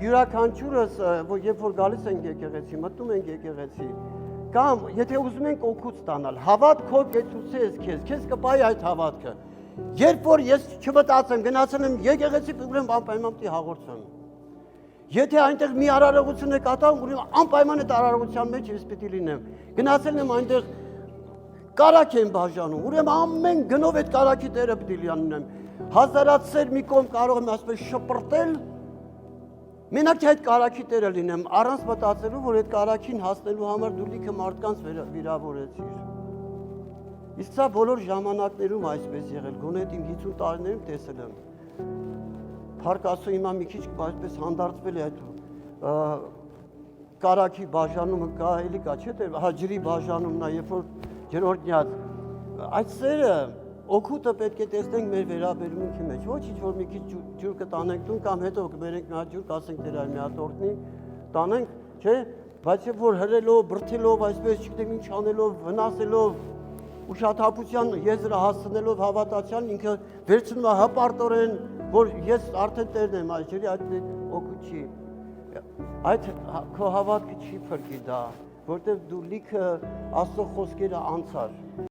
յուրաքանչյուրս, որ երբ որ գալիս ենք եկեղեցի, մտնում ենք եկեղեցի, կամ եթե ուզում ենք օգուտ ստանալ, հավատքով կեցուցի ես քեզ կպայի այդ հավատքը։ Երբ որ ես չմտածեմ, գնացել եմ եկեղեցի, ուրեմն անպայման պիտի հաղորդեմ։ Եթե այնտեղ մի արարողություն է կատարվում, ուրեմն անպայման այդ արարողության մեջ ես պիտի լինեմ։ Գնացել եմ այնտեղ կարակ են բաժանում, ուրեմն ամեն գնով այդ կարակի տերը պիտի լինեմ։ Հազարացեր մի կողմ կարող եմ ասպես շպրտել, մենակ թե այդ կարակի տերը լինեմ, առանց մտածելու, որ այդ կարակին հասնելու համար դու լիքը մարդկանց վիրավորեցիր։ Իսկ սա բոլոր ժամանակներում այսպես եղել, գոնե իմ 50 տարիներում տեսել եմ։ Փառք Աստծո, հիմա մի քիչ այսպես հանդարտվել է այդ կարակի բաժանումը կա, էլի կա, չէ՞ թե ջրի բաժանումն է, երբ որ ջրօրհնյաց։ Այդ սերը օգուտը պետք է տեսնենք մեր վերաբերմունքի մեջ, ոչ ինչ որ մի քիչ ջուր կտանենք տուն կամ հետո կբերենք մի հատ ջուր, կասենք դեր այ մի հատ օրհնի, տանենք, չէ՞, բայց երբ որ հրելով, բրթելով, այսպես չգիտեմ ինչ անելով, վնասելով, ուշաթափության եզրը հասցնելով հավատացյան ինքը վերցնում է հպարտորեն, որ ես արդեն տերն եմ այս ջրի, այդ օգուտ չի։ Այդ քո հավատքը չի փրկի դա, որտեղ դու լիքը Աստծո խոսքերը անցար։